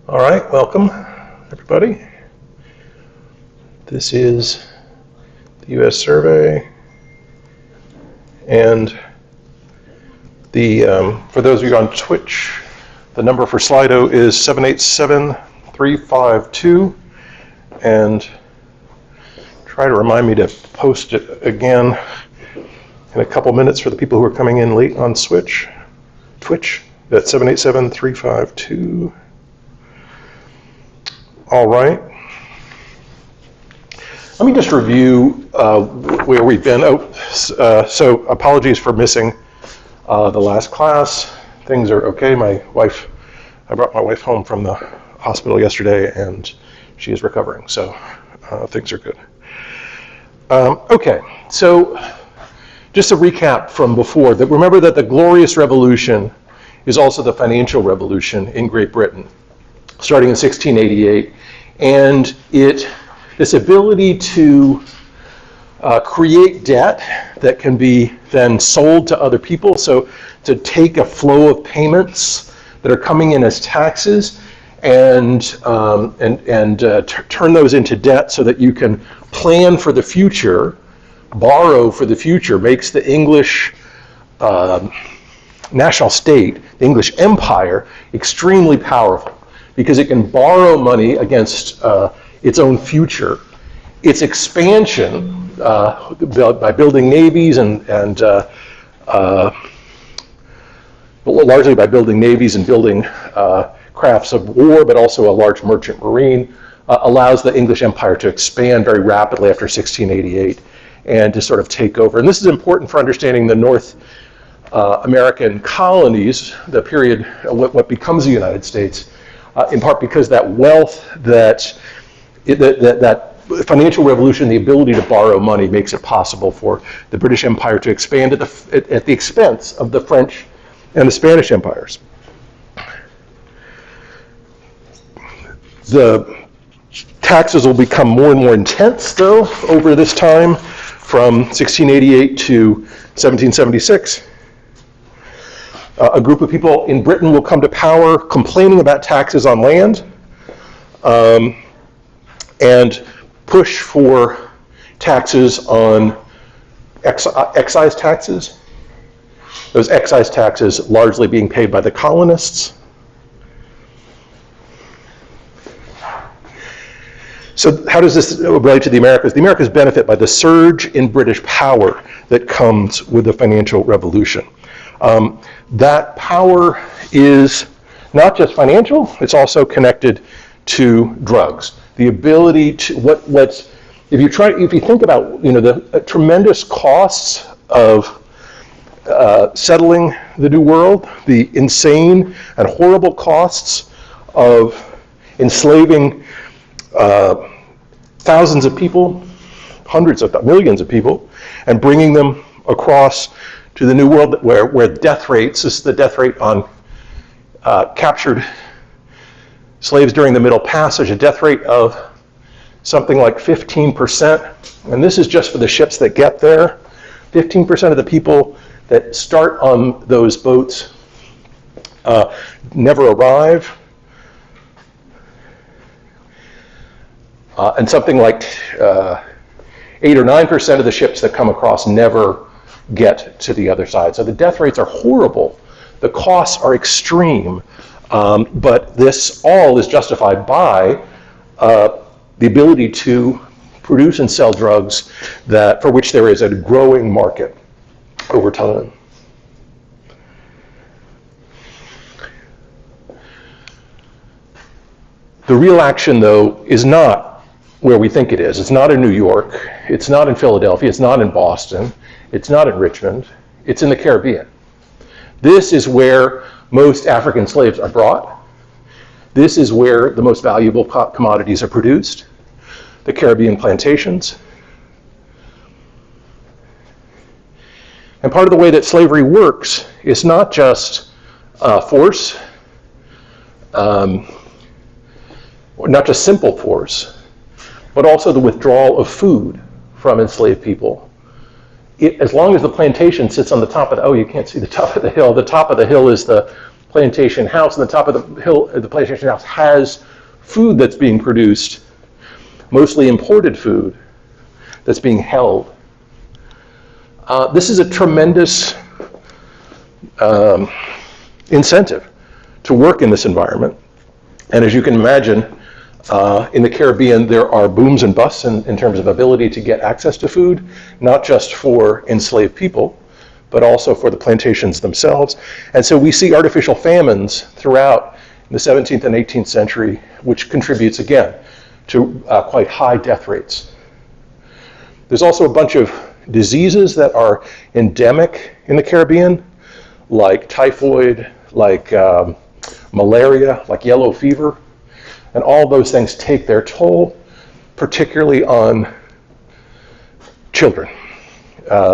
All right, welcome, everybody. This is the U.S. survey, and for those of you on Twitch, the number for Slido is 787-352, and try to remind me to post it again in a couple minutes for the people who are coming in late on Twitch. That's 787-352. All right. Let me just review where we've been. So apologies for missing the last class. Things are okay. I brought my wife home from the hospital yesterday, and she is recovering, so things are good. Okay, so just a recap from before. Remember that the Glorious Revolution is also the financial revolution in Great Britain, starting in 1688, and this ability to create debt that can be then sold to other people, so to take a flow of payments that are coming in as taxes and turn those into debt so that you can plan for the future, borrow for the future, makes the English national state, the English empire, extremely powerful because it can borrow money against its own future. Its expansion by building navies and largely by building navies and building crafts of war, but also a large merchant marine, allows the English empire to expand very rapidly after 1688 and to sort of take over. And this is important for understanding the North American colonies, the period, what becomes the United States, in part because that wealth, that financial revolution, the ability to borrow money, makes it possible for the British Empire to expand at the expense of the French and the Spanish empires. The taxes will become more and more intense, though, over this time, from 1688 to 1776. A group of people in Britain will come to power complaining about taxes on land and push for taxes on excise taxes. Those excise taxes largely being paid by the colonists. So how does this relate to the Americas? The Americas benefit by the surge in British power that comes with the financial revolution. That power is not just financial, it's also connected to drugs. The ability to, if you think about, the tremendous costs of settling the New World, the insane and horrible costs of enslaving thousands of people, hundreds of millions of people, and bringing them across to the New World where death rates, this is the death rate on captured slaves during the Middle Passage, a death rate of something like 15%. And this is just for the ships that get there. 15% of the people that start on those boats never arrive. And something like 8 or 9% of the ships that come across never get to the other side. So the death rates are horrible. The costs are extreme. But this all is justified by the ability to produce and sell drugs for which there is a growing market over time. The real action, though, is not where we think it is. It's not in New York. It's not in Philadelphia. It's not in Boston. It's not in Richmond. It's in the Caribbean. This is where most African slaves are brought. This is where the most valuable commodities are produced, the Caribbean plantations. And part of the way that slavery works is not just force, not just simple force, but also the withdrawal of food from enslaved people. As long as the plantation sits on the top of you can't see the top of the hill. The top of the hill is the plantation house, and the top of the hill, the plantation house has food that's being produced, mostly imported food, that's being held. This is a tremendous incentive to work in this environment. And as you can imagine, in the Caribbean, there are booms and busts in terms of ability to get access to food, not just for enslaved people, but also for the plantations themselves. And so we see artificial famines throughout the 17th and 18th century, which contributes, again, to quite high death rates. There's also a bunch of diseases that are endemic in the Caribbean, like typhoid, like malaria, like yellow fever. And all those things take their toll, particularly on children.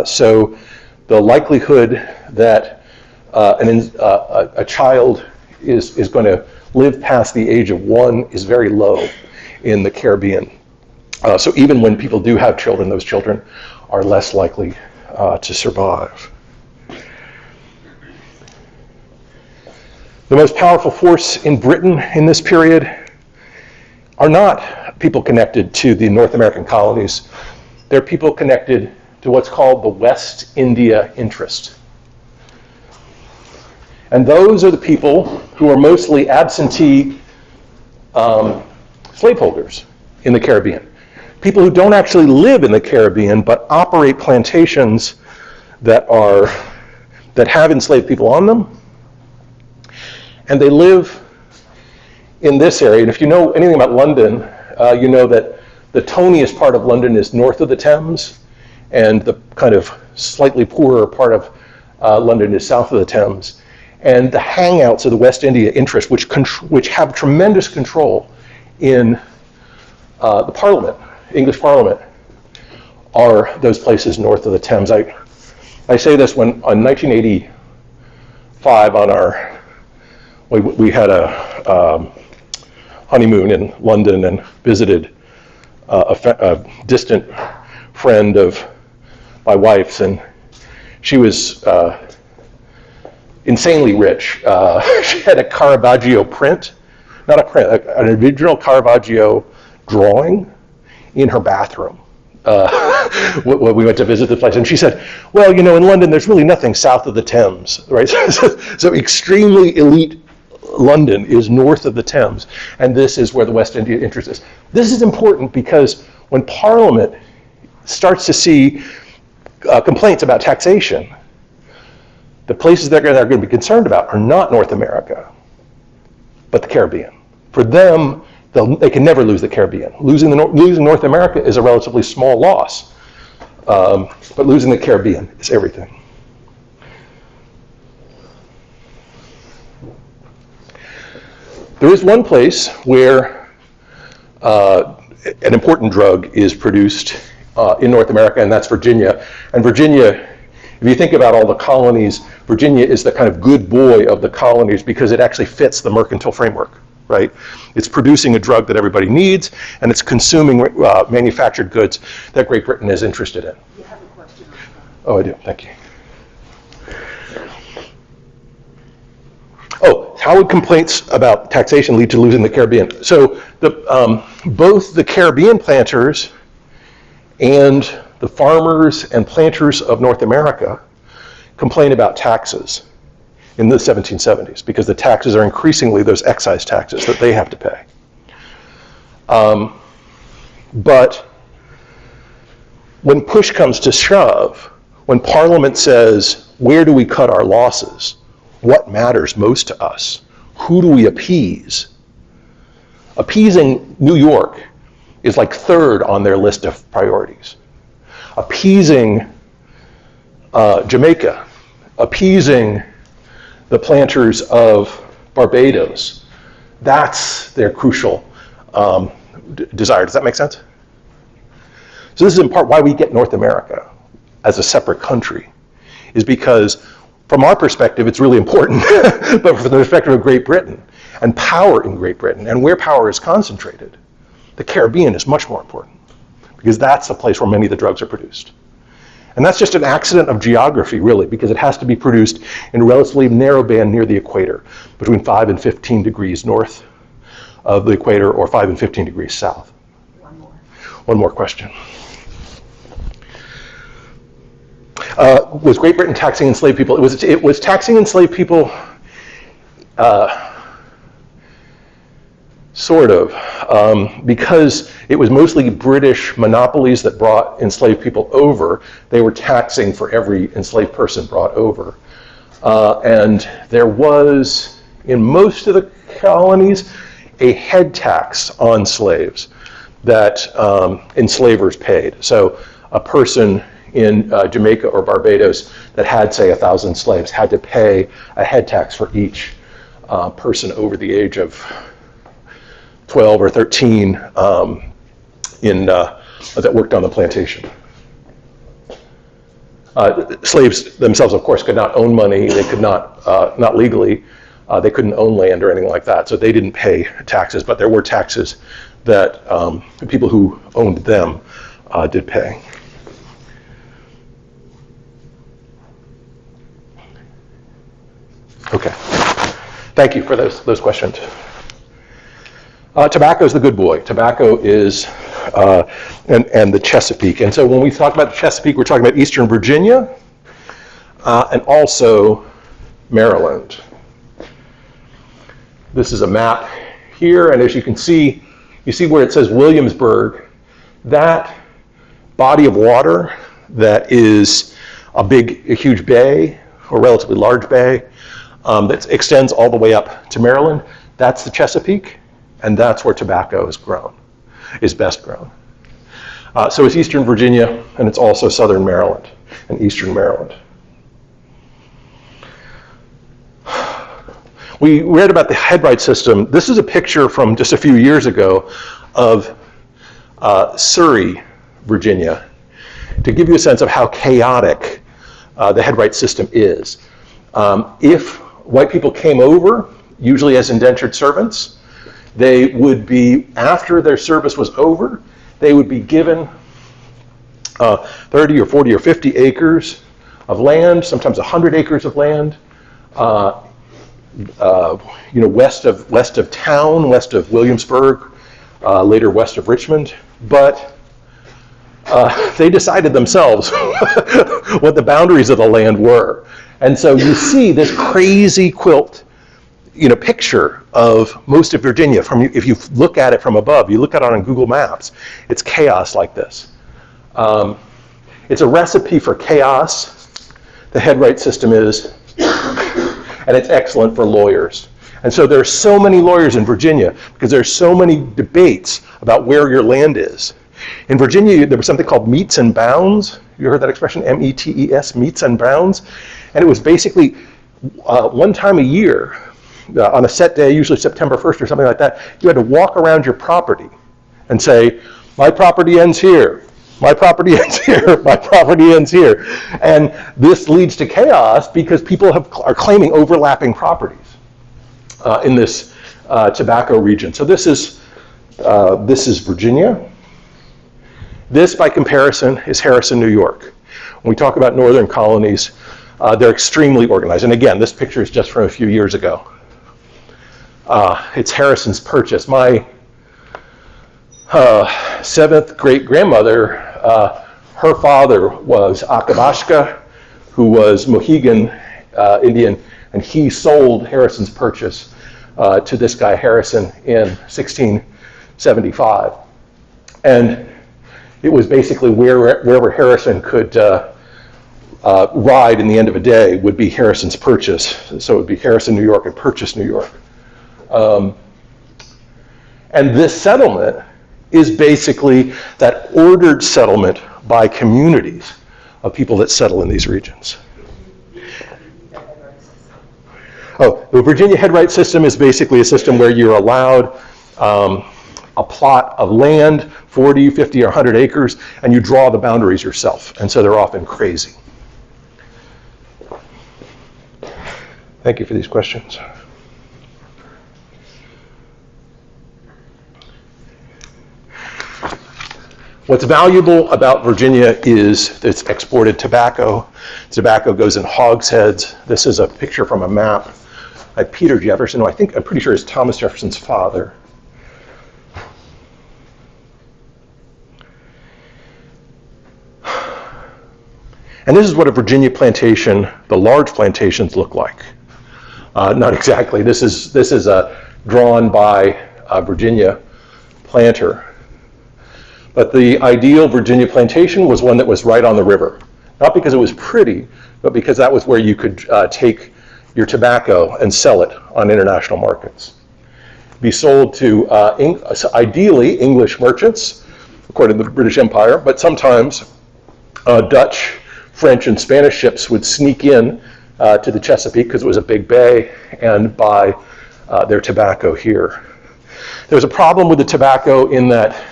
So the likelihood that a child is going to live past the age of 1 is very low in the Caribbean. So even when people do have children, those children are less likely to survive. The most powerful force in Britain in this period are not people connected to the North American colonies. They're people connected to what's called the West India interest. And those are the people who are mostly absentee slaveholders in the Caribbean. People who don't actually live in the Caribbean, but operate plantations that have enslaved people on them. And they live in this area. And if you know anything about London, you know that the toniest part of London is north of the Thames, and the kind of slightly poorer part of London is south of the Thames. And the hangouts of the West India interest, which have tremendous control in the Parliament, English Parliament, are those places north of the Thames. I say this when on 1985 on our, we had a honeymoon in London and visited a distant friend of my wife's, and she was insanely rich. She had a Caravaggio print, not a print, an original Caravaggio drawing in her bathroom when we went to visit the place. And she said, well, you know, in London, there's really nothing south of the Thames, right? So extremely elite London is north of the Thames, and this is where the West India interest is. This is important because when Parliament starts to see complaints about taxation, the places they're going to be concerned about are not North America, but the Caribbean. For them, they can never lose the Caribbean. Losing North America is a relatively small loss, but losing the Caribbean is everything. There is one place where an important drug is produced in North America, and that's Virginia. And Virginia, if you think about all the colonies, Virginia is the kind of good boy of the colonies because it actually fits the mercantile framework, right? It's producing a drug that everybody needs, and it's consuming manufactured goods that Great Britain is interested in. You have a question on that. Oh, I do. Thank you. Oh, how would complaints about taxation lead to losing the Caribbean? So both the Caribbean planters and the farmers and planters of North America complain about taxes in the 1770s because the taxes are increasingly those excise taxes that they have to pay. But when push comes to shove, when Parliament says, where do we cut our losses? What matters most to us? Who do we appease? Appeasing New York is like third on their list of priorities. Appeasing Jamaica, appeasing the planters of Barbados, that's their crucial desire. Does that make sense? So this is in part why we get North America as a separate country, is because from our perspective, it's really important, but from the perspective of Great Britain and power in Great Britain and where power is concentrated, the Caribbean is much more important because that's the place where many of the drugs are produced. And that's just an accident of geography, really, because it has to be produced in a relatively narrow band near the equator, between 5 and 15 degrees north of the equator or 5 and 15 degrees south. One more question. Was Great Britain taxing enslaved people? It was taxing enslaved people, sort of, because it was mostly British monopolies that brought enslaved people over. They were taxing for every enslaved person brought over. And there was, in most of the colonies, a head tax on slaves that enslavers paid. So a person in Jamaica or Barbados that had, say, 1,000 slaves had to pay a head tax for each person over the age of 12 or 13 that worked on the plantation. Slaves themselves, of course, could not own money. They could not legally, they couldn't own land or anything like that. So they didn't pay taxes, but there were taxes that people who owned them did pay. Okay, thank you for those questions. Tobacco is the good boy. Tobacco is, and the Chesapeake. And so when we talk about the Chesapeake, we're talking about Eastern Virginia and also Maryland. This is a map here, and as you can see, you see where it says Williamsburg. That body of water that is a huge bay, or relatively large bay, that extends all the way up to Maryland, that's the Chesapeake, and that's where tobacco is best grown. So it's Eastern Virginia, and it's also Southern Maryland and Eastern Maryland. We read about the headright system. This is a picture from just a few years ago of Surrey, Virginia, to give you a sense of how chaotic the headright system is. If white people came over, usually as indentured servants, they would be, after their service was over, they would be given 30 or 40 or 50 acres of land, sometimes 100 acres of land, west of town, west of Williamsburg, later west of Richmond. But they decided themselves what the boundaries of the land were. And so you see this crazy quilt, picture of most of Virginia. If you look at it from above, you look at it on Google Maps, it's chaos like this. It's a recipe for chaos. The headright system is, and it's excellent for lawyers. And so there are so many lawyers in Virginia because there's so many debates about where your land is. In Virginia, there was something called meets and bounds. You heard that expression, M-E-T-E-S, meets and bounds? And it was basically one time a year, on a set day, usually September 1st or something like that, you had to walk around your property and say, my property ends here, my property ends here, my property ends here. And this leads to chaos because people are claiming overlapping properties in this tobacco region. So this is Virginia. This, by comparison, is Harrison, New York. When we talk about northern colonies, they're extremely organized. And again, this picture is just from a few years ago. It's Harrison's Purchase. My seventh great-grandmother, her father was Akabashka, who was Mohegan Indian, and he sold Harrison's Purchase to this guy Harrison in 1675. And it was basically wherever Harrison could ride in the end of a day would be Harrison's Purchase. So it would be Harrison, New York, and Purchase, New York. And this settlement is basically that ordered settlement by communities of people that settle in these regions. Oh, the Virginia headright system is basically a system where you're allowed a plot of land, 40, 50, or 100 acres, and you draw the boundaries yourself. And so they're often crazy. Thank you for these questions. What's valuable about Virginia is it's exported tobacco. Tobacco goes in hogsheads. This is a picture from a map by Peter Jefferson, who I'm pretty sure is Thomas Jefferson's father. And this is what a Virginia plantation, the large plantations, look like. Not exactly. This is drawn by a Virginia planter. But the ideal Virginia plantation was one that was right on the river. Not because it was pretty, but because that was where you could take your tobacco and sell it on international markets. Be sold to ideally English merchants, according to the British Empire, but sometimes Dutch, French, and Spanish ships would sneak in to the Chesapeake because it was a big bay and buy their tobacco here. There's a problem with the tobacco in that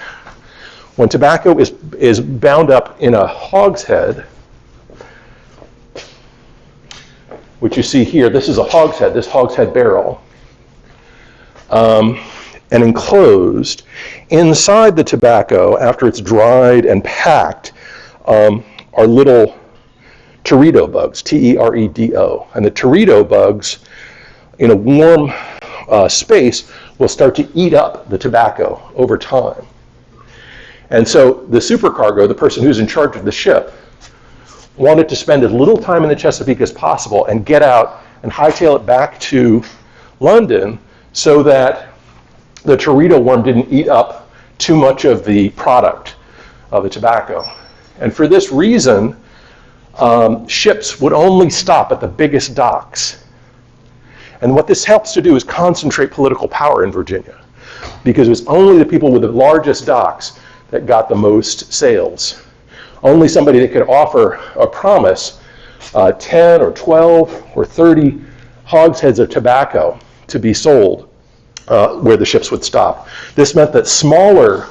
when tobacco is bound up in a hogshead, which you see here, this is a hogshead, this hogshead barrel, and enclosed, inside the tobacco, after it's dried and packed, are little teredo bugs, T-E-R-E-D-O. And the teredo bugs, in a warm space, will start to eat up the tobacco over time. And so the supercargo, the person who's in charge of the ship, wanted to spend as little time in the Chesapeake as possible and get out and hightail it back to London so that the teredo worm didn't eat up too much of the product of the tobacco. And for this reason, ships would only stop at the biggest docks. And what this helps to do is concentrate political power in Virginia, because it was only the people with the largest docks that got the most sales. Only somebody that could offer or promise 10 or 12 or 30 hogsheads of tobacco to be sold where the ships would stop. This meant that smaller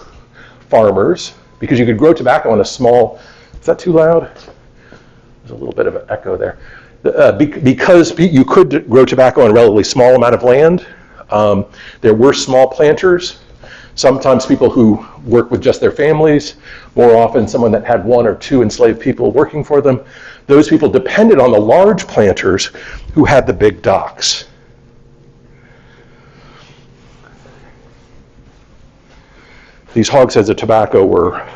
farmers, because you could grow tobacco on a small, is that too loud? There's a little bit of an echo there. Because you could grow tobacco on a relatively small amount of land, there were small planters, sometimes people who worked with just their families, more often someone that had one or two enslaved people working for them. Those people depended on the large planters who had the big docks. These hogsheads of tobacco were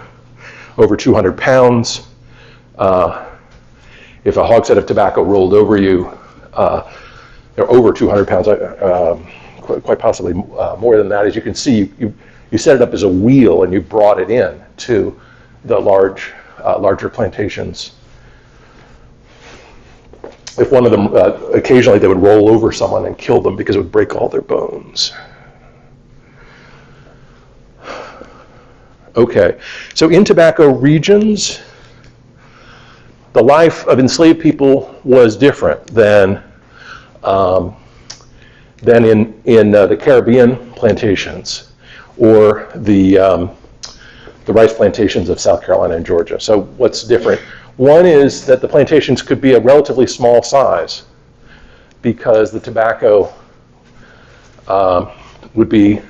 over 200 pounds. If a hogshead of tobacco rolled over you, they're over 200 pounds, quite possibly more than that. As you can see, you set it up as a wheel and you brought it in to the larger plantations. If one of them, occasionally they would roll over someone and kill them because it would break all their bones. Okay, so in tobacco regions, the life of enslaved people was different than in the Caribbean plantations or the rice plantations of South Carolina and Georgia. So what's different? One is that the plantations could be a relatively small size because the tobacco would be,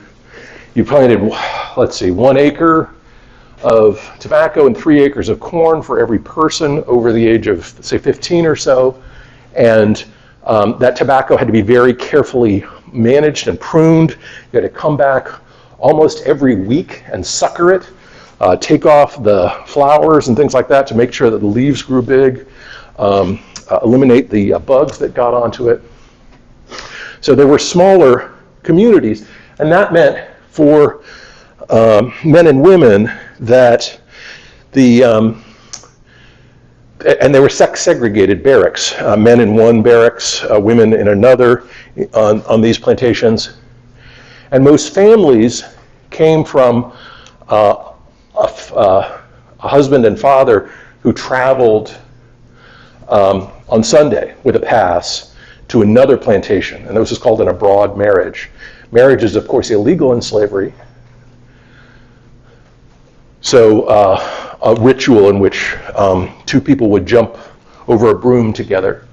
you planted, 1 acre of tobacco and 3 acres of corn for every person over the age of, say, 15 or so. And that tobacco had to be very carefully managed and pruned. You had to come back almost every week and sucker it, take off the flowers and things like that to make sure that the leaves grew big, eliminate the bugs that got onto it. So there were smaller communities, and that meant for men and women that and they were sex segregated barracks, men in one barracks, women in another on these plantations. And most families came from a husband and father who traveled on Sunday with a pass to another plantation, and this was called an abroad marriage. Marriage is, of course, illegal in slavery. So a ritual in which two people would jump over a broom together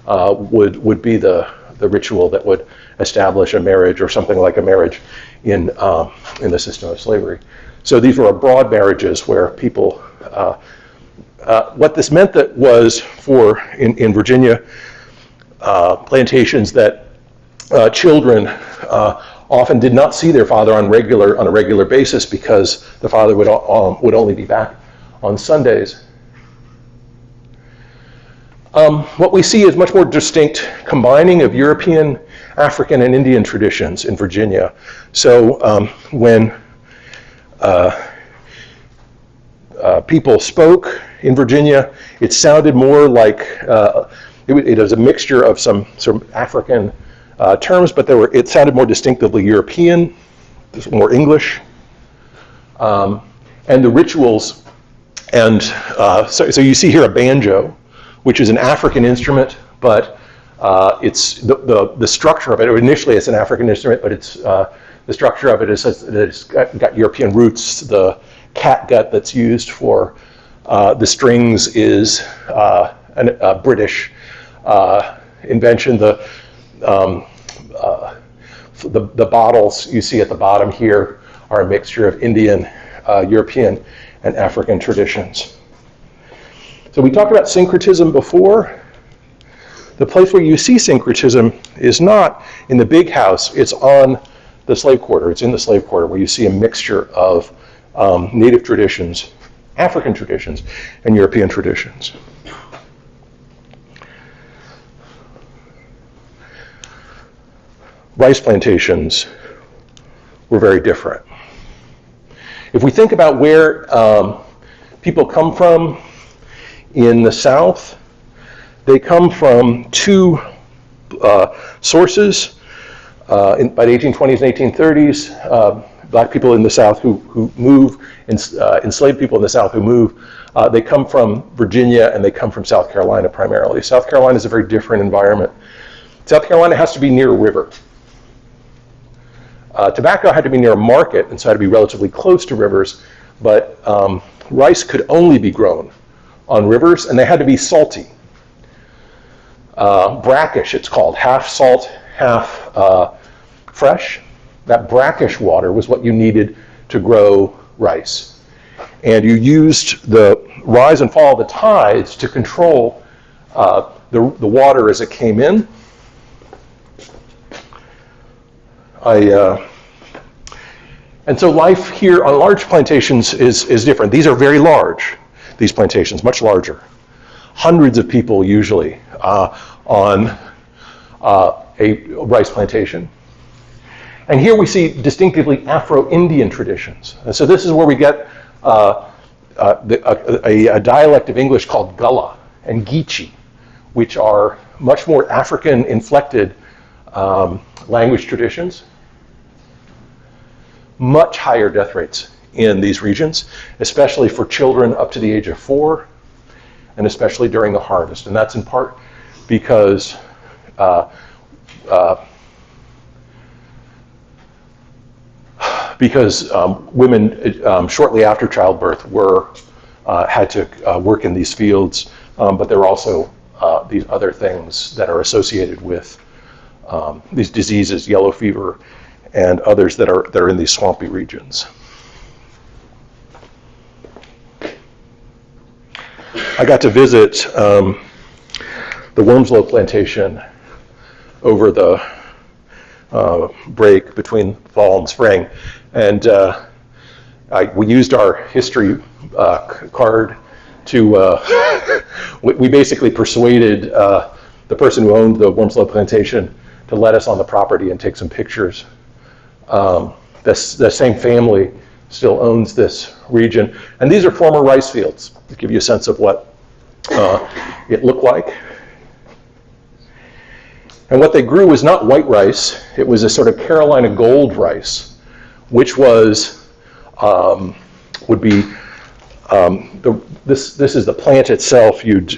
would be the the ritual that would establish a marriage or something like a marriage in the system of slavery. So these were broad marriages where people, what this meant that was for, in Virginia, plantations that children often did not see their father on a regular basis because the father would only be back on Sundays. What we see is much more distinct combining of European, African, and Indian traditions in Virginia. So when people spoke in Virginia, it sounded more like it was a mixture of some sort of African terms, but it sounded more distinctively European, more English, and the rituals. And so you see here a banjo, which is an African instrument, but it's the structure of it. Initially, it's an African instrument, but it's the structure of it is that it's got European roots. The catgut that's used for the strings is a British invention. The bottles you see at the bottom here are a mixture of Indian, European, and African traditions. So we talked about syncretism before. The place where you see syncretism is not in the big house, it's on the slave quarter. It's in the slave quarter where you see a mixture of native traditions, African traditions, and European traditions. Rice plantations were very different. If we think about where people come from in the South, they come from two sources. By the 1820s and 1830s, black people in the South who move, enslaved people in the South who move, they come from Virginia and they come from South Carolina primarily. South Carolina is a very different environment. South Carolina has to be near a river. Tobacco had to be near a market, and so had to be relatively close to rivers, but rice could only be grown on rivers, and they had to be salty. Brackish, it's called, half salt, half fresh. That brackish water was what you needed to grow rice. And you used the rise and fall of the tides to control the water as it came in. And so life here on large plantations is different. These are very large, these plantations, much larger. Hundreds of people usually on a rice plantation. And here we see distinctively Afro-Indian traditions. And so this is where we get a dialect of English called Gullah and Geechee, which are much more African inflected language traditions. Much higher death rates in these regions, especially for children up to the age of 4, and especially during the harvest. And that's in part because women shortly after childbirth had to work in these fields, but there are also these other things that are associated with these diseases, yellow fever, and others that are in these swampy regions. I got to visit the Wormslow plantation over the break between fall and spring, and we used our history card to, we basically persuaded the person who owned the Wormslow plantation to let us on the property and take some pictures. The same family still owns this region, and these are former rice fields to give you a sense of what it looked like. And what they grew was not white rice; it was a sort of Carolina gold rice, which was would be this is the plant itself. You'd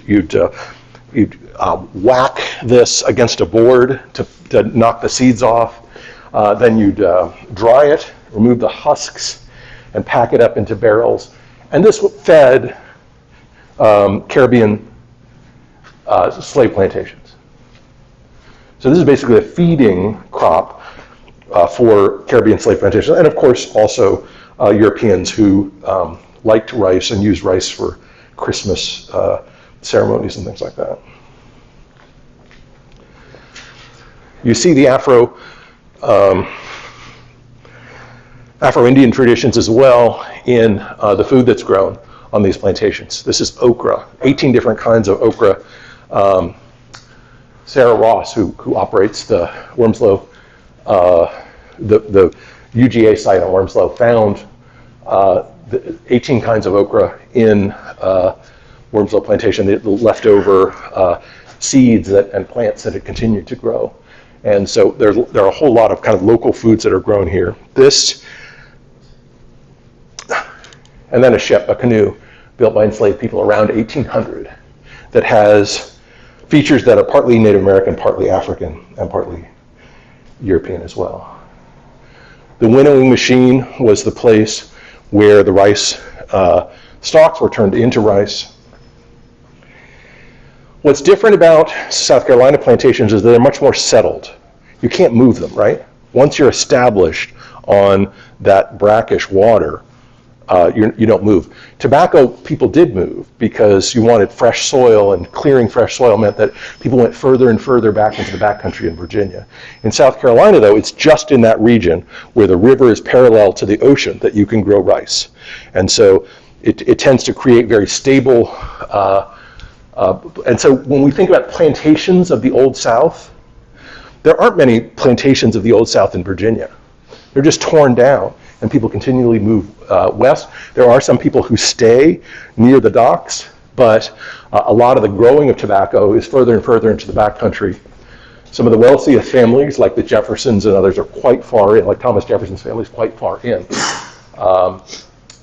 whack this against a board to knock the seeds off. Then you'd dry it, remove the husks, and pack it up into barrels. And this fed Caribbean slave plantations. So this is basically a feeding crop for Caribbean slave plantations, and of course also Europeans who liked rice and used rice for Christmas ceremonies and things like that. You see the Afro-Indian traditions as well in the food that's grown on these plantations. This is okra, 18 different kinds of okra. Sarah Ross, who operates the Wormslow, the UGA site on Wormslow, found the 18 kinds of okra in Wormslow plantation, the leftover seeds and plants that had continued to grow. And so there are a whole lot of kind of local foods that are grown here. This, and then a ship, a canoe, built by enslaved people around 1800 that has features that are partly Native American, partly African, and partly European as well. The winnowing machine was the place where the rice stalks were turned into rice. What's different about South Carolina plantations is that they're much more settled. You can't move them, right? Once you're established on that brackish water, you don't move. Tobacco, people did move because you wanted fresh soil, and clearing fresh soil meant that people went further and further back into the backcountry in Virginia. In South Carolina, though, it's just in that region where the river is parallel to the ocean that you can grow rice. And so it tends to create very stable, and so when we think about plantations of the Old South, there aren't many plantations of the Old South in Virginia. They're just torn down, and people continually move west. There are some people who stay near the docks, but a lot of the growing of tobacco is further and further into the backcountry. Some of the wealthiest families, like the Jeffersons and others, are quite far in, like Thomas Jefferson's family is quite far in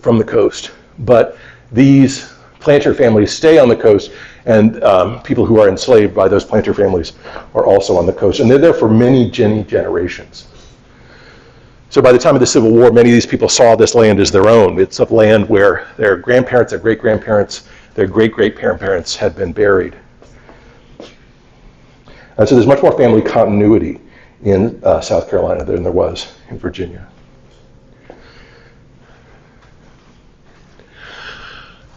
from the coast. But these planter families stay on the coast, and people who are enslaved by those planter families are also on the coast. And they're there for many generations. So by the time of the Civil War, many of these people saw this land as their own. It's a land where their grandparents, their great-grandparents, their great-great-parents had been buried. And so there's much more family continuity in South Carolina than there was in Virginia.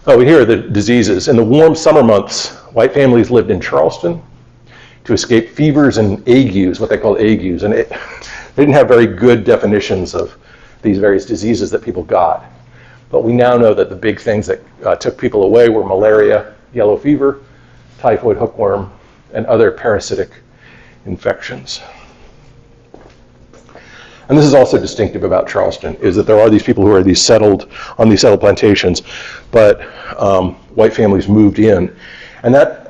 Oh, here are the diseases. In the warm summer months, white families lived in Charleston to escape fevers and agues, what they called agues. And they didn't have very good definitions of these various diseases that people got. But we now know that the big things that took people away were malaria, yellow fever, typhoid, hookworm, and other parasitic infections. And this is also distinctive about Charleston, is that there are these people who are on these settled plantations, but white families moved in. And that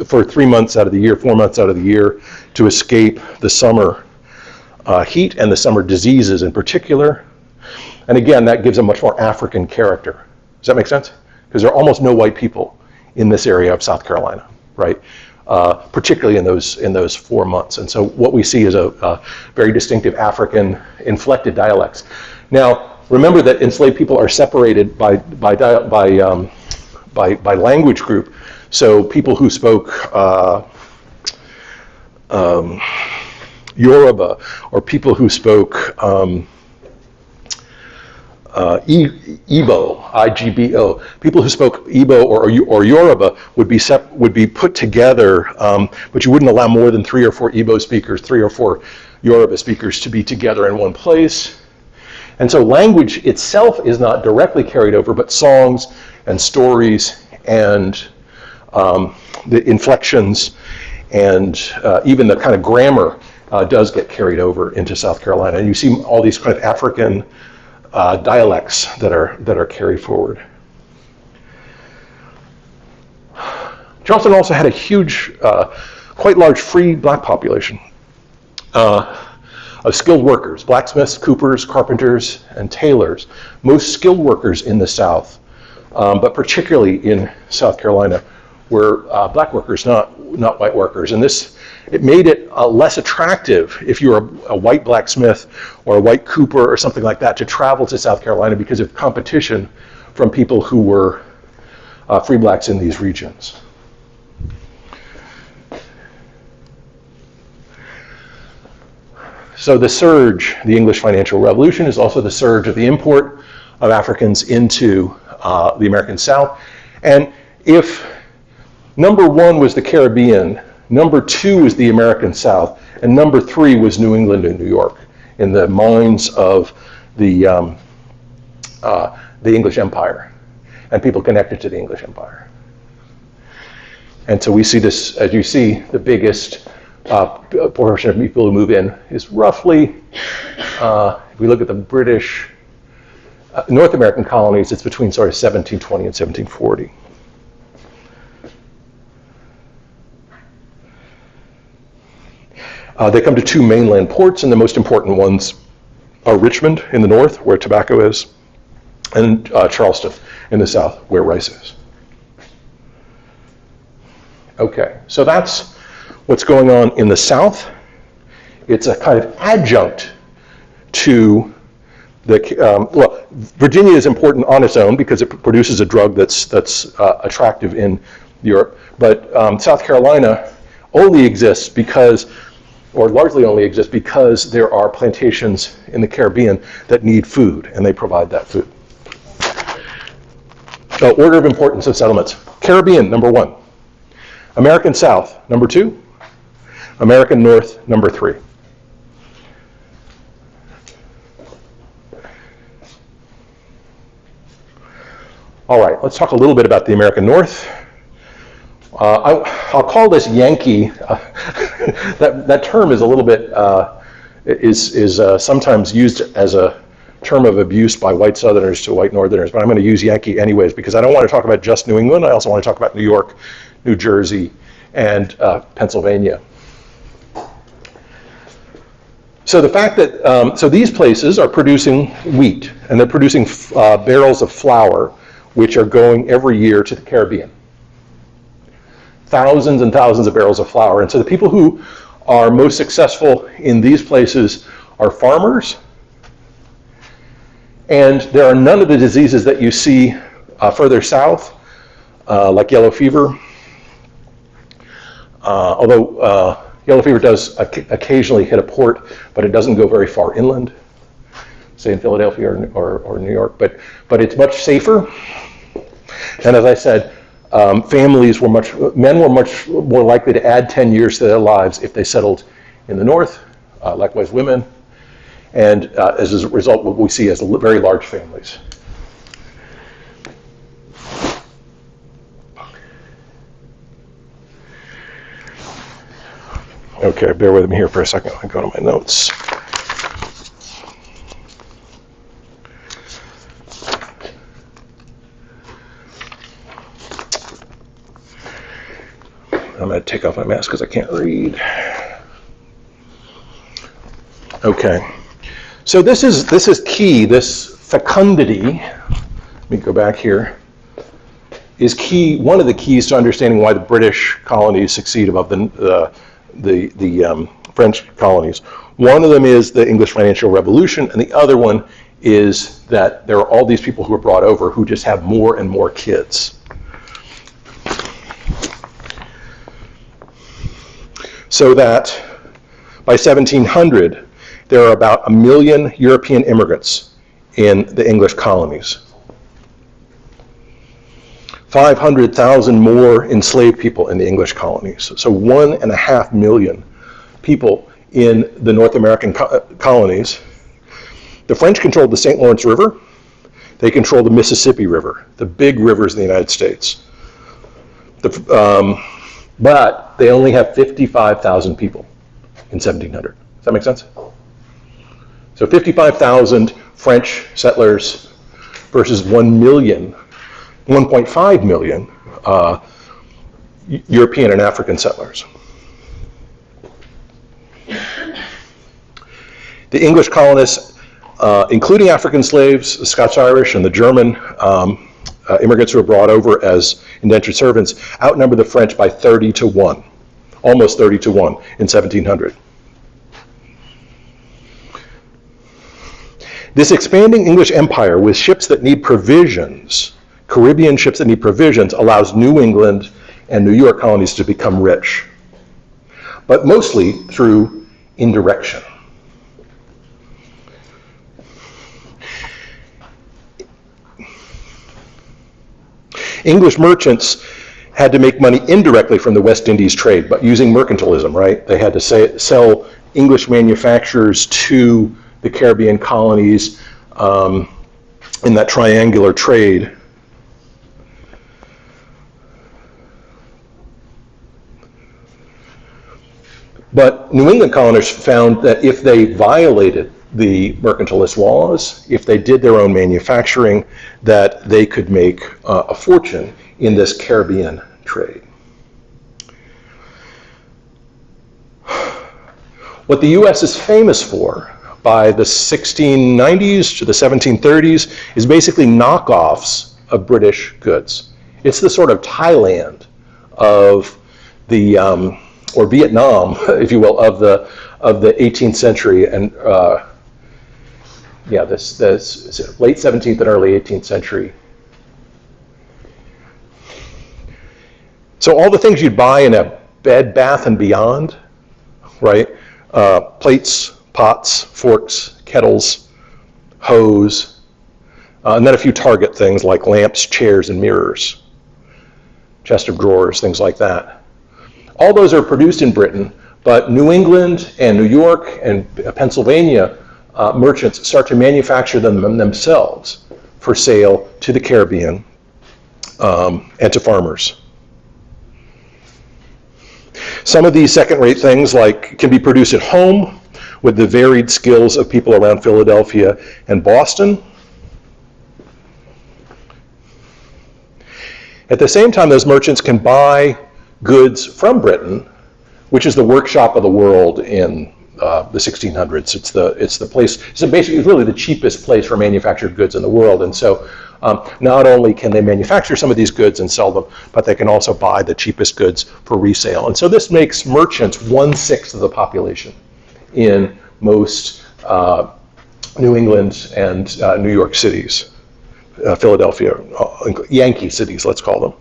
for 3 months out of the year, 4 months out of the year, to escape the summer heat and the summer diseases in particular. And again, that gives a much more African character. Does that make sense? Because there are almost no white people in this area of South Carolina, right? Particularly in those 4 months. And so what we see is a very distinctive African inflected dialects. Now, remember that enslaved people are separated by language group. So people who spoke Yoruba, or people who spoke Igbo, I-G-B-O. People who spoke Igbo or Yoruba would be put together, but you wouldn't allow more than 3 or 4 Igbo speakers, 3 or 4 Yoruba speakers to be together in one place. And so language itself is not directly carried over, but songs and stories and the inflections and even the kind of grammar does get carried over into South Carolina. And you see all these kind of African dialects that are carried forward. Charleston also had a huge, quite large free black population of skilled workers, blacksmiths, coopers, carpenters, and tailors. Most skilled workers in the South, but particularly in South Carolina, were black workers, not white workers. And it made it less attractive if you were a white blacksmith or a white cooper or something like that to travel to South Carolina because of competition from people who were free blacks in these regions. So the surge, the English financial revolution, is also the surge of the import of Africans into the American South. And if number one was the Caribbean, number two was the American South, and number three was New England and New York in the minds of the English Empire and people connected to the English Empire. And so we see this, as you see, the biggest portion of people who move in is roughly, if we look at the British, North American colonies, it's between sort of 1720 and 1740. They come to two mainland ports, and the most important ones are Richmond in the north, where tobacco is, and Charleston in the south, where rice is. Okay, so that's what's going on in the south. It's a kind of adjunct to the, well, Virginia is important on its own because it produces a drug that's attractive in Europe, but South Carolina only exists because, or largely only exists because there are plantations in the Caribbean that need food, and they provide that food. So, order of importance of settlements. Caribbean, number one. American South, number two. American North, number three. All right, let's talk a little bit about the American North. I'll call this Yankee. That term is a little bit, is sometimes used as a term of abuse by white Southerners to white Northerners, but I'm going to use Yankee anyways because I don't want to talk about just New England. I also want to talk about New York, New Jersey, and Pennsylvania. So the fact that, so these places are producing wheat, and they're producing barrels of flour, which are going every year to the Caribbean. Thousands and thousands of barrels of flour. And so the people who are most successful in these places are farmers, and there are none of the diseases that you see further south, like yellow fever. Although yellow fever does occasionally hit a port, but it doesn't go very far inland, say in Philadelphia or New York, but it's much safer. And as I said, men were much more likely to add 10 years to their lives if they settled in the north, likewise women, and as a result, what we see as very large families. Okay, bear with me here for a second. I'll go to my notes. I'm going to take off my mask because I can't read. Okay, so this is key. This fecundity, let me go back here, is key. One of the keys to understanding why the British colonies succeed above the French colonies. One of them is the English financial revolution, and the other one is that there are all these people who are brought over who just have more and more kids. So that by 1700, there are about 1 million European immigrants in the English colonies. 500,000 more enslaved people in the English colonies. So 1.5 million people in the North American colonies. The French controlled the St. Lawrence River. They controlled the Mississippi River, the big rivers in the United States. But they only have 55,000 people in 1700. Does that make sense? So 55,000 French settlers versus 1.5 million European and African settlers. The English colonists, including African slaves, the Scots-Irish, and the German immigrants who were brought over as indentured servants, outnumbered the French by 30 to 1, almost 30 to 1 in 1700. This expanding English empire with ships that need provisions, Caribbean ships that need provisions, allows New England and New York colonies to become rich, but mostly through indirection. English merchants had to make money indirectly from the West Indies trade, but using mercantilism, right? They had to sell English manufactures to the Caribbean colonies in that triangular trade. But New England colonists found that if they violated the mercantilist laws, if they did their own manufacturing, that they could make a fortune in this Caribbean trade. What the U.S. is famous for by the 1690s to the 1730s is basically knockoffs of British goods. It's the sort of Thailand of the or Vietnam, if you will, of the 18th century, and this late 17th and early 18th century. So all the things you'd buy in a Bed, Bath and Beyond, right? Plates, pots, forks, kettles, hose, and then a few Target things like lamps, chairs, and mirrors, chest of drawers, things like that. All those are produced in Britain, but New England and New York and Pennsylvania merchants start to manufacture them themselves for sale to the Caribbean and to farmers. Some of these second-rate things can be produced at home with the varied skills of people around Philadelphia and Boston. At the same time, those merchants can buy goods from Britain, which is the workshop of the world in the 1600s. It's the place. So basically, it's really the cheapest place for manufactured goods in the world. And so, not only can they manufacture some of these goods and sell them, but they can also buy the cheapest goods for resale. And so this makes merchants 1/6 of the population in most New England and New York cities, Philadelphia, Yankee cities, let's call them.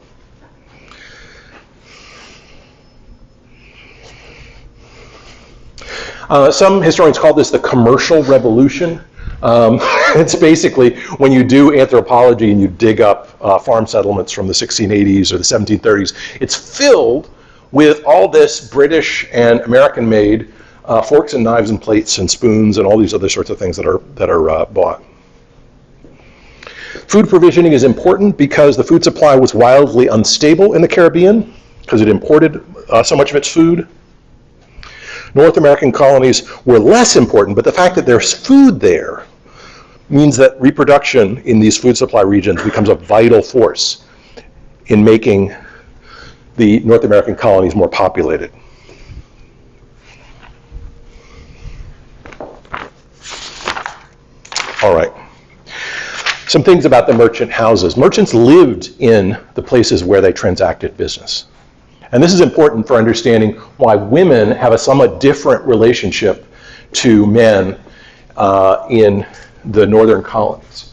Some historians call this the commercial revolution. It's basically when you do anthropology and you dig up farm settlements from the 1680s or the 1730s, it's filled with all this British and American-made forks and knives and plates and spoons and all these other sorts of things that are bought. Food provisioning is important because the food supply was wildly unstable in the Caribbean because it imported so much of its food. North American colonies were less important, but the fact that there's food there means that reproduction in these food supply regions becomes a vital force in making the North American colonies more populated. All right. Some things about the merchant houses. Merchants lived in the places where they transacted business. And this is important for understanding why women have a somewhat different relationship to men in the northern colonies.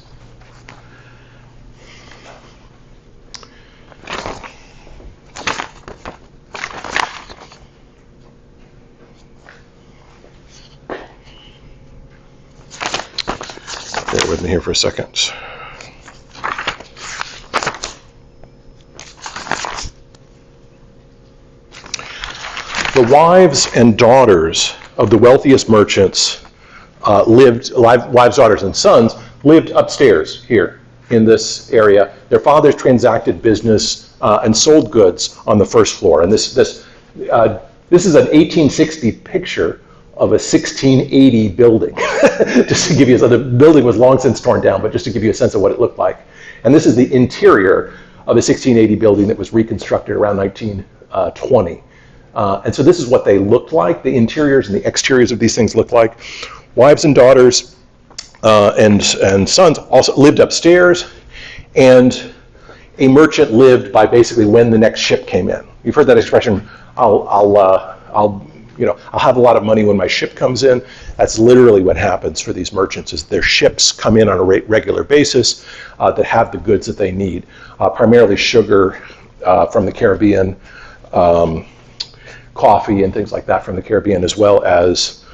Bear with me here for a second. The wives and daughters of the wealthiest merchants wives, daughters, and sons lived upstairs here in this area. Their fathers transacted business and sold goods on the first floor. And this is an 1860 picture of a 1680 building. Just to give you so the building was long since torn down, but just to give you a sense of what it looked like. And this is the interior of a 1680 building that was reconstructed around 1920. And so this is what they looked like. The interiors and the exteriors of these things looked like. Wives and daughters and sons also lived upstairs, and a merchant lived by basically when the next ship came in. You've heard that expression, I'll have a lot of money when my ship comes in. That's literally what happens for these merchants, is their ships come in on a regular basis that have the goods that they need, primarily sugar from the Caribbean, coffee and things like that from the Caribbean, as well as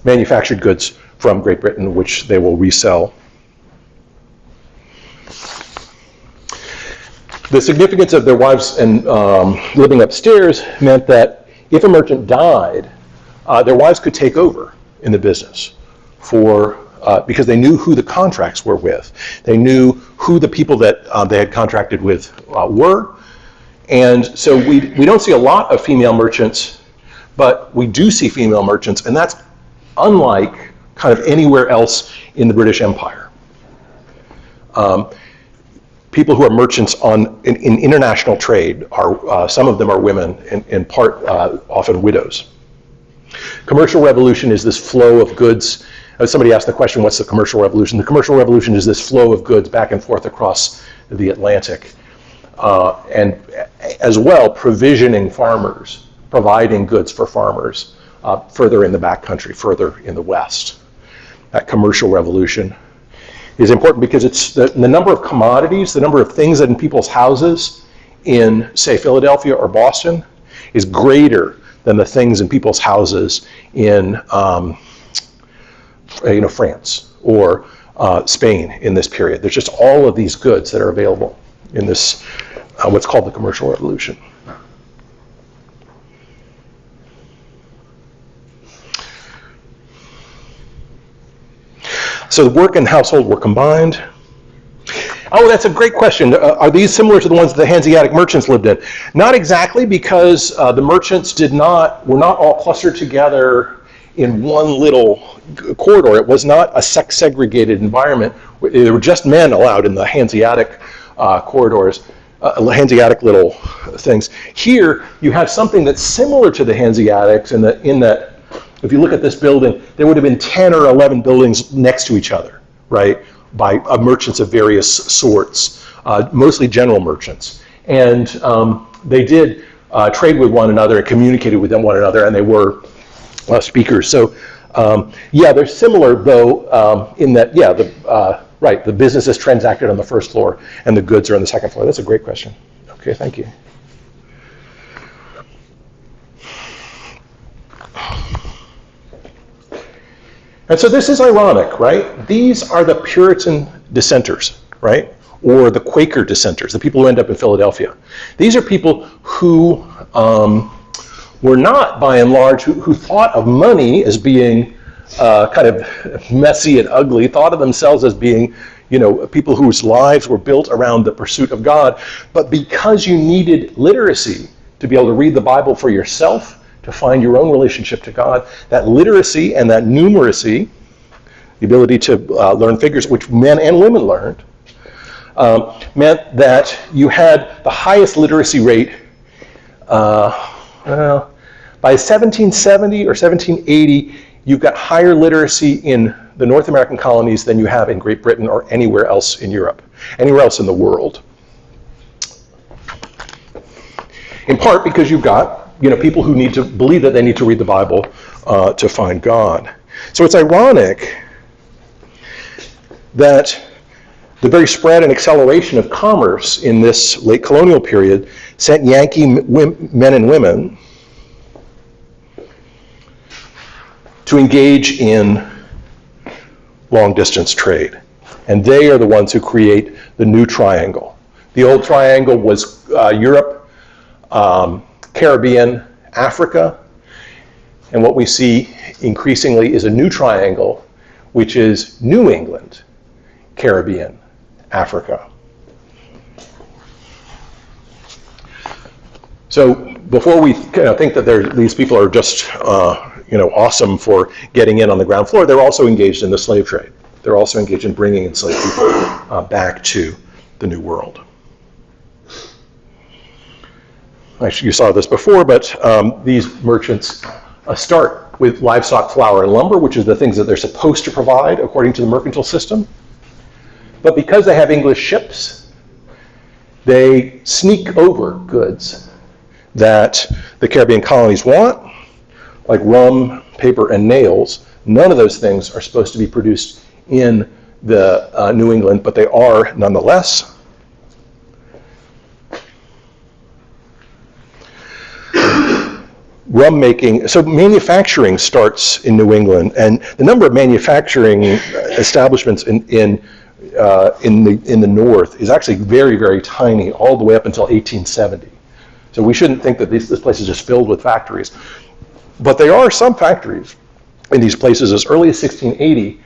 manufactured goods from Great Britain, which they will resell. The significance of their wives and living upstairs meant that if a merchant died, their wives could take over in the business because they knew who the contracts were with. They knew who the people that they had contracted with were. And so we don't see a lot of female merchants, but we do see female merchants, and that's unlike kind of anywhere else in the British Empire. People who are merchants in international trade are some of them are women, in part often widows. Commercial revolution is this flow of goods. Somebody asked the question, what's the commercial revolution? The commercial revolution is this flow of goods back and forth across the Atlantic. And as well, provisioning farmers, providing goods for farmers further in the backcountry, further in the West. That commercial revolution is important because it's the number of commodities, the number of things that in people's houses in, say, Philadelphia or Boston is greater than the things in people's houses in France or Spain in this period. There's just all of these goods that are available in this, what's called the commercial revolution. So the work and household were combined. Oh, that's a great question. Are these similar to the ones that the Hanseatic merchants lived in? Not exactly, because the merchants were not all clustered together in one little corridor. It was not a sex-segregated environment. There were just men allowed in the Hanseatic corridors, Hanseatic little things. Here, you have something that's similar to the Hanseatics in that if you look at this building, there would have been 10 or 11 buildings next to each other, right, by merchants of various sorts, mostly general merchants. And they did trade with one another and communicated with one another, and they were speakers. So, they're similar, though, in that, the business is transacted on the first floor, and the goods are on the second floor. That's a great question. Okay, thank you. And so this is ironic, right? These are the Puritan dissenters, right? Or the Quaker dissenters, the people who end up in Philadelphia. These are people who were not, by and large, who thought of money as being kind of messy and ugly, thought of themselves as being, people whose lives were built around the pursuit of God. But because you needed literacy to be able to read the Bible for yourself, to find your own relationship to God, that literacy and that numeracy, the ability to learn figures, which men and women learned, meant that you had the highest literacy rate by 1770 or 1780, you've got higher literacy in the North American colonies than you have in Great Britain or anywhere else in Europe, anywhere else in the world. In part because you've got people who need to believe that they need to read the Bible to find God. So it's ironic that the very spread and acceleration of commerce in this late colonial period sent Yankee men and women to engage in long-distance trade. And they are the ones who create the new triangle. The old triangle was Europe, Caribbean, Africa, and what we see increasingly is a new triangle, which is New England, Caribbean, Africa. So before we think that these people are just awesome for getting in on the ground floor, they're also engaged in the slave trade. They're also engaged in bringing enslaved people back to the New World. Actually, you saw this before, but these merchants start with livestock, flour, and lumber, which is the things that they're supposed to provide according to the mercantile system. But because they have English ships, they sneak over goods that the Caribbean colonies want, like rum, paper, and nails. None of those things are supposed to be produced in the New England, but they are nonetheless. Rum making, so manufacturing starts in New England, and the number of manufacturing establishments in in the north is actually very, very tiny all the way up until 1870. So we shouldn't think that this place is just filled with factories. But there are some factories in these places as early as 1680.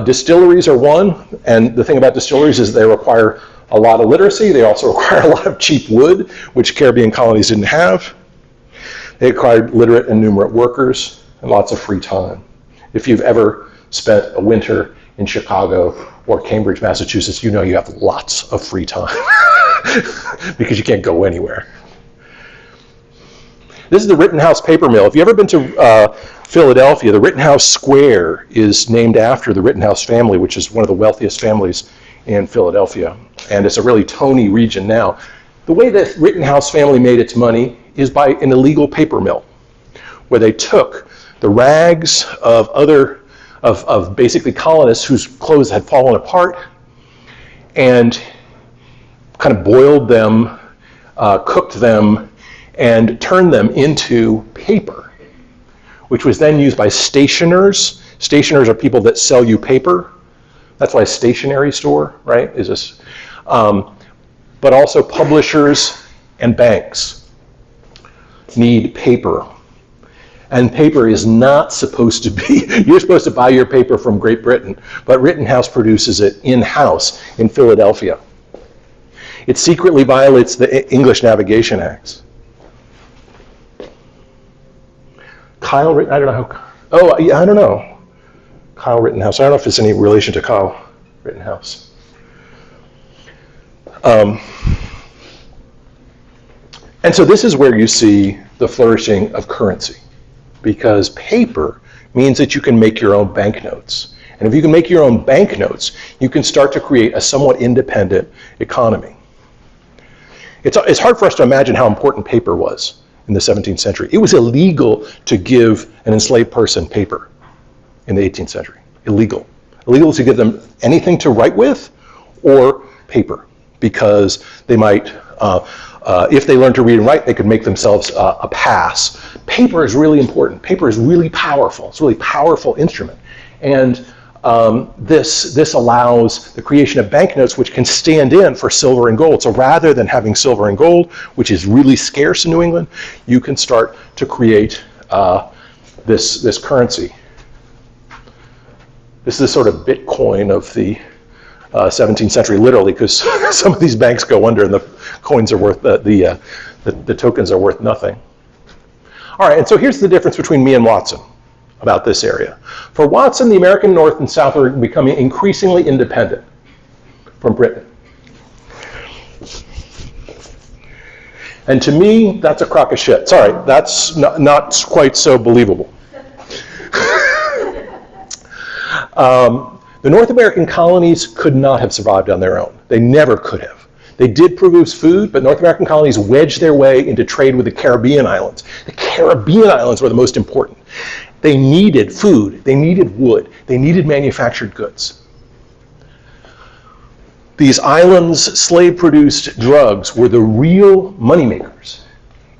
Distilleries are one, and the thing about distilleries is they require a lot of literacy. They also require a lot of cheap wood, which Caribbean colonies didn't have. They required literate and numerate workers and lots of free time. If you've ever spent a winter in Chicago or Cambridge, Massachusetts, you know you have lots of free time because you can't go anywhere. This is the Rittenhouse paper mill. If you've ever been to Philadelphia, the Rittenhouse Square is named after the Rittenhouse family, which is one of the wealthiest families in Philadelphia. And it's a really Tony region now. The way the Rittenhouse family made its money is by an illegal paper mill, where they took the rags of of basically colonists whose clothes had fallen apart and kind of boiled them, cooked them, and turned them into paper, which was then used by stationers. Stationers are people that sell you paper. That's why a stationery store, right, is this. But also publishers and banks need paper. And paper is not supposed to be, you're supposed to buy your paper from Great Britain, but Rittenhouse produces it in-house in Philadelphia. It secretly violates the English Navigation Acts. Kyle Rittenhouse, I don't know I don't know. Kyle Rittenhouse, I don't know if it's any relation to Kyle Rittenhouse. And so this is where you see the flourishing of currency, because paper means that you can make your own banknotes. And if you can make your own banknotes, you can start to create a somewhat independent economy. It's hard for us to imagine how important paper was in the 17th century. It was illegal to give an enslaved person paper in the 18th century. Illegal. Illegal to give them anything to write with or paper, because they might, if they learned to read and write, they could make themselves a pass. Paper is really important. Paper is really powerful. It's a really powerful instrument. And this allows the creation of banknotes which can stand in for silver and gold. So rather than having silver and gold, which is really scarce in New England, you can start to create this currency. This is the sort of Bitcoin of the 17th century, literally, because some of these banks go under and the coins are worth, the tokens are worth nothing. All right, and so here's the difference between me and Watson about this area. For Watson, the American North and South are becoming increasingly independent from Britain. And to me, that's a crock of shit. Sorry, that's not quite so believable. The North American colonies could not have survived on their own. They never could have. They did produce food, but North American colonies wedged their way into trade with the Caribbean islands. The Caribbean islands were the most important. They needed food, they needed wood, they needed manufactured goods. These islands' slave-produced drugs were the real moneymakers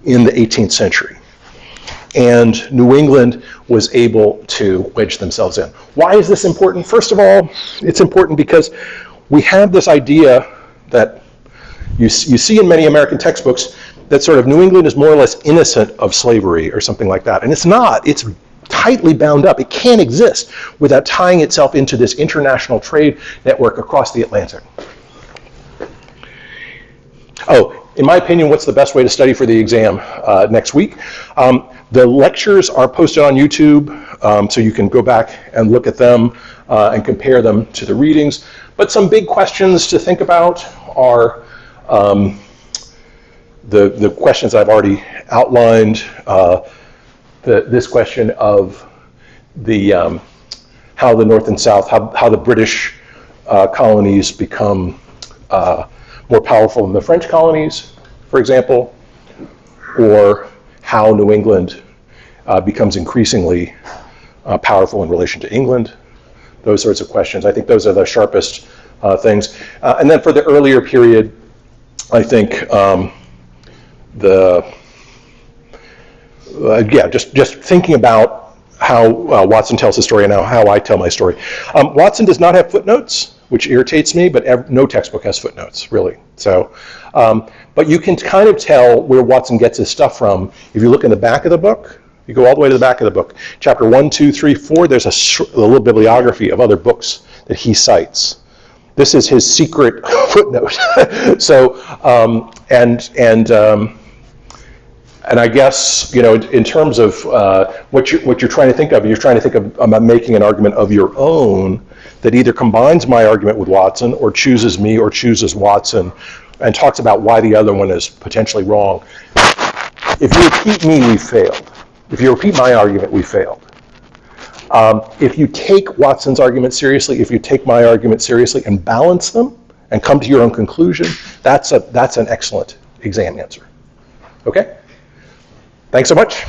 in the 18th century. And New England was able to wedge themselves in. Why is this important? First of all, it's important because we have this idea that you see in many American textbooks that sort of New England is more or less innocent of slavery or something like that. And it's not. It's tightly bound up. It can't exist without tying itself into this international trade network across the Atlantic. Oh, in my opinion, what's the best way to study for the exam next week? The lectures are posted on YouTube, so you can go back and look at them and compare them to the readings. But some big questions to think about are the questions I've already outlined. This question of the how the North and South, how the British colonies become more powerful than the French colonies, for example, or how New England becomes increasingly powerful in relation to England. Those sorts of questions. I think those are the sharpest things. And then for the earlier period, I think just thinking about how Watson tells his story and how I tell my story. Watson does not have footnotes. which irritates me, but no textbook has footnotes, really. So, but you can kind of tell where Watson gets his stuff from if you look in the back of the book. You go all the way to the back of the book. Chapter 1, 2, 3, 4, there's a little bibliography of other books that he cites. This is his secret footnote. So, and I guess, you know, in terms of what you're trying to think of, you're trying to think of making an argument of your own that either combines my argument with Watson or chooses me or chooses Watson and talks about why the other one is potentially wrong. If you repeat me, we failed. If you repeat my argument, we failed. If you take Watson's argument seriously, if you take my argument seriously and balance them and come to your own conclusion, that's an excellent exam answer. Okay? Thanks so much.